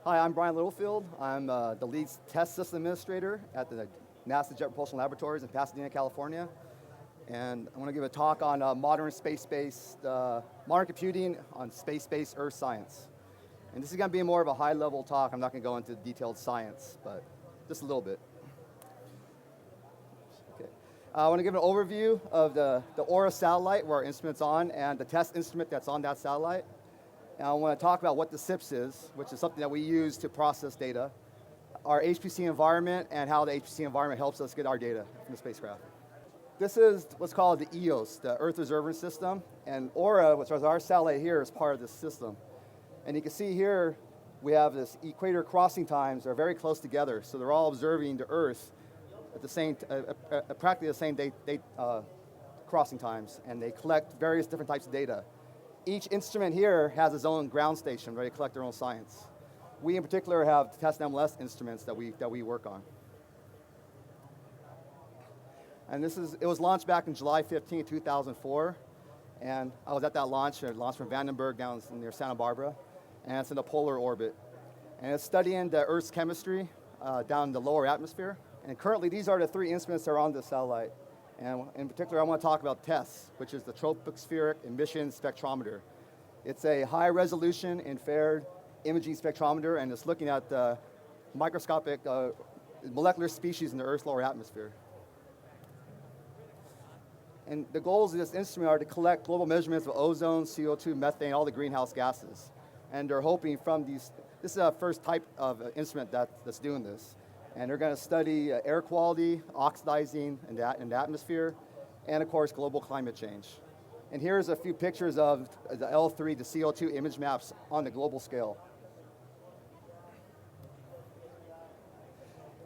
Hi, I'm Brian Littlefield. I'm the lead test system administrator at the NASA Jet Propulsion Laboratories in Pasadena, California. And I want to give a talk on modern modern computing on space-based Earth science. And this is going to be more of a high-level talk. I'm not going to go into detailed science, but just a little bit. Okay. I want to give an overview of the Aura satellite where our instrument's on and the test instrument that's on that satellite. And I want to talk about what the SIPS is, which is something that we use to process data, our HPC environment, and how the HPC environment helps us get our data from the spacecraft. This is what's called the EOS, the Earth Observance System, and Aura, which is our satellite here, is part of this system. And you can see here, we have this equator crossing times are very close together, so they're all observing the Earth at the same, practically the same crossing times, and they collect various different types of data. Each instrument here has its own ground station where they collect their own science. We in particular have test MLS instruments that we work on. And it was launched back in July 15, 2004. And I was at that launch. It launched from Vandenberg down near Santa Barbara. And it's in a polar orbit. And it's studying the Earth's chemistry down in the lower atmosphere. And currently these are the three instruments that are on the satellite. And in particular, I want to talk about TESS, which is the Tropospheric Emission Spectrometer. It's a high-resolution infrared imaging spectrometer, and it's looking at the microscopic molecular species in the Earth's lower atmosphere. And the goals of this instrument are to collect global measurements of ozone, CO2, methane, all the greenhouse gases. And they're hoping from these, this is the first type of instrument that's doing this. And they're going to study air quality, oxidizing in the atmosphere, and of course, global climate change. And here's a few pictures of the L3, the CO2 image maps on the global scale.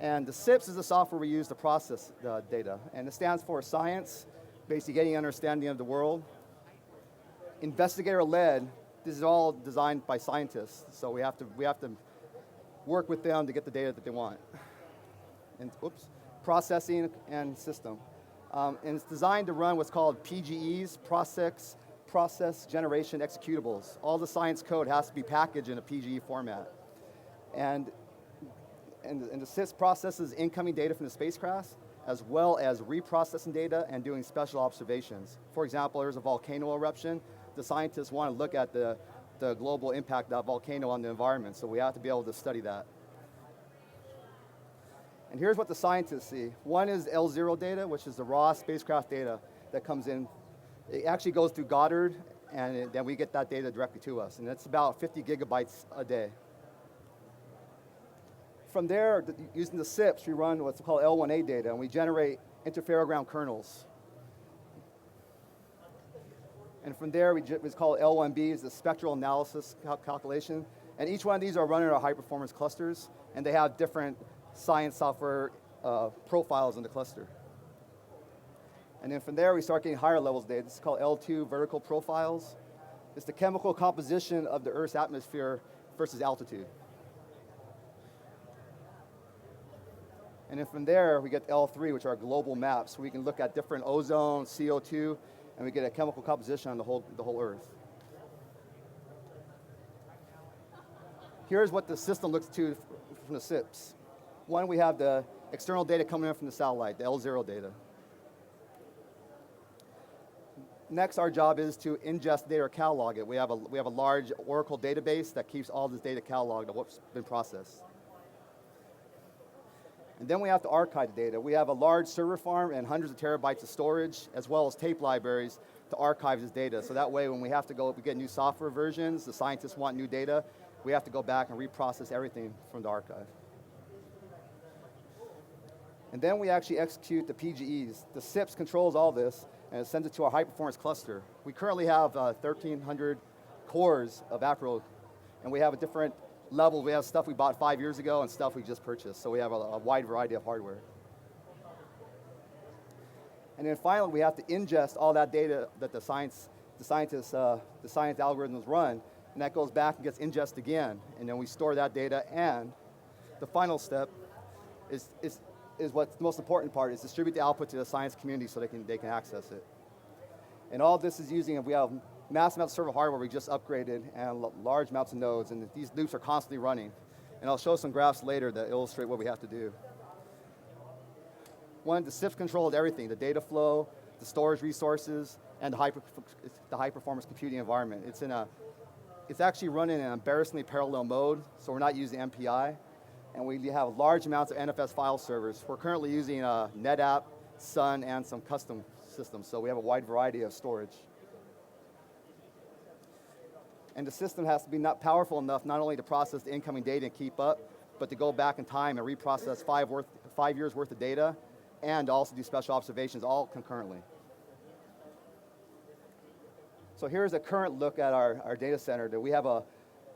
And the SIPS is the software we use to process the data. And it stands for science, basically getting an understanding of the world. Investigator-led, this is all designed by scientists. So we have to work with them to get the data that they want. And processing and system. And it's designed to run what's called PGEs, process generation executables. All the science code has to be packaged in a PGE format. And the SIS processes incoming data from the spacecraft, as well as reprocessing data and doing special observations. For example, there's a volcano eruption. The scientists want to look at the global impact of that volcano on the environment, so we have to be able to study that. And here's what the scientists see. One is L0 data, which is the raw spacecraft data that comes in. It actually goes through Goddard, and then we get that data directly to us. And it's about 50 gigabytes a day. From there, using the SIPS, we run what's called L1A data, and we generate interferogram kernels. And from there, it's called L1B, is the spectral analysis calculation. And each one of these are running our high-performance clusters, and they have different science software profiles in the cluster. And then from there, we start getting higher levels of data. This is called L2 vertical profiles. It's the chemical composition of the Earth's atmosphere versus altitude. And then from there, we get L3, which are global maps. We can look at different ozone, CO2, and we get a chemical composition on the whole Earth. Here's what the system looks to from the SIPS. One, we have the external data coming in from the satellite, the L0 data. Next, our job is to ingest data or catalog it. We have a large Oracle database that keeps all this data cataloged of what's been processed. And then we have to archive the data. We have a large server farm and hundreds of terabytes of storage, as well as tape libraries to archive this data. So that way, when we have to go, we get new software versions, the scientists want new data, we have to go back and reprocess everything from the archive. And then we actually execute the PGEs. The SIPS controls all this, and it sends it to our high-performance cluster. We currently have 1,300 cores of Appro, and we have a different level. We have stuff we bought 5 years ago and stuff we just purchased, so we have a wide variety of hardware. And then finally, we have to ingest all that data that the science algorithms run, and that goes back and gets ingested again, and then we store that data, and the final step is what's the most important part, is distribute the output to the science community so they can access it. And all this is using, we have massive amounts of server hardware we just upgraded and large amounts of nodes, and these loops are constantly running. And I'll show some graphs later that illustrate what we have to do. One, the SIPs controlled everything, the data flow, the storage resources, and the high performance computing environment. It's actually running in an embarrassingly parallel mode, so we're not using MPI. And we have large amounts of NFS file servers. We're currently using NetApp, Sun, and some custom systems, so we have a wide variety of storage. And the system has to be not powerful enough not only to process the incoming data and keep up, but to go back in time and reprocess 5 years worth of data, and also do special observations all concurrently. So here's a current look at our data center. We have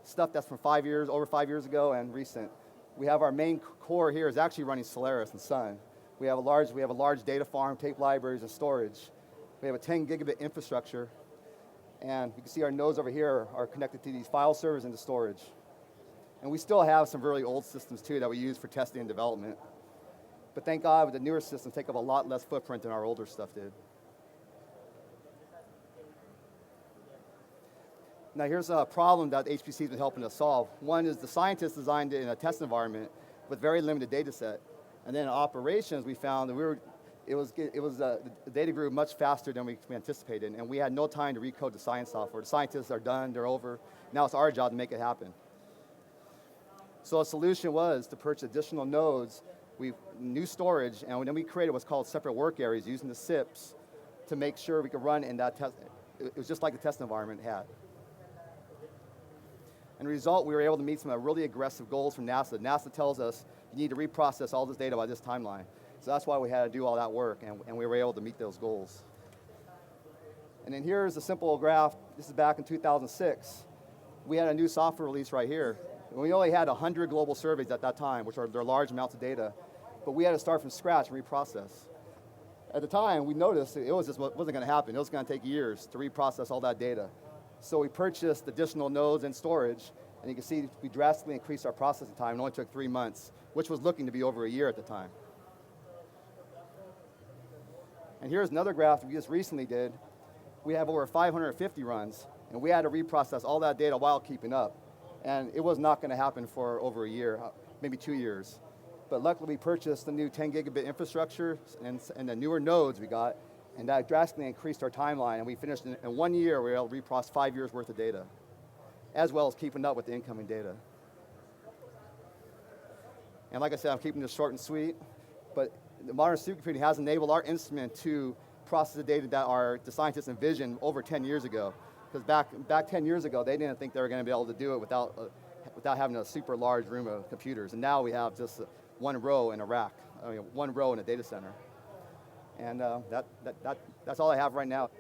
stuff that's from over 5 years ago and recent. We have our main core here is actually running Solaris and Sun. We have a large data farm, tape libraries, and storage. We have a 10 gigabit infrastructure. And you can see our nodes over here are connected to these file servers and the storage. And we still have some really old systems too that we use for testing and development. But thank God the newer systems take up a lot less footprint than our older stuff did. Now here's a problem that HPC has been helping us solve. One is the scientists designed it in a test environment with very limited data set. And then in operations, we found that the data grew much faster than we anticipated, and we had no time to recode the science software. The scientists are done, they're over. Now it's our job to make it happen. So a solution was to purchase additional nodes, new storage, and then we created what's called separate work areas using the SIPs to make sure we could run in that test. It was just like the test environment had. And the result, we were able to meet some really aggressive goals from NASA. NASA tells us you need to reprocess all this data by this timeline. So that's why we had to do all that work, and we were able to meet those goals. And then here's a simple graph. This is back in 2006. We had a new software release right here. And we only had 100 global surveys at that time, which are large amounts of data. But we had to start from scratch and reprocess. At the time, we noticed it wasn't going to happen. It was going to take years to reprocess all that data. So we purchased additional nodes and storage, and you can see we drastically increased our processing time. It only took 3 months, which was looking to be over a year at the time. And here's another graph we just recently did. We have over 550 runs, and we had to reprocess all that data while keeping up. And it was not going to happen for over a year, maybe 2 years. But luckily we purchased the new 10 gigabit infrastructure and the newer nodes we got, and that drastically increased our timeline, and we finished in 1 year, we were able to reprocess 5 years worth of data, as well as keeping up with the incoming data. And like I said, I'm keeping this short and sweet, but the modern supercomputing has enabled our instrument to process the data that the scientists envisioned over 10 years ago. Because back 10 years ago, they didn't think they were going to be able to do it without having a super large room of computers. And now we have just one row in a rack, one row in a data center. And that's all I have right now.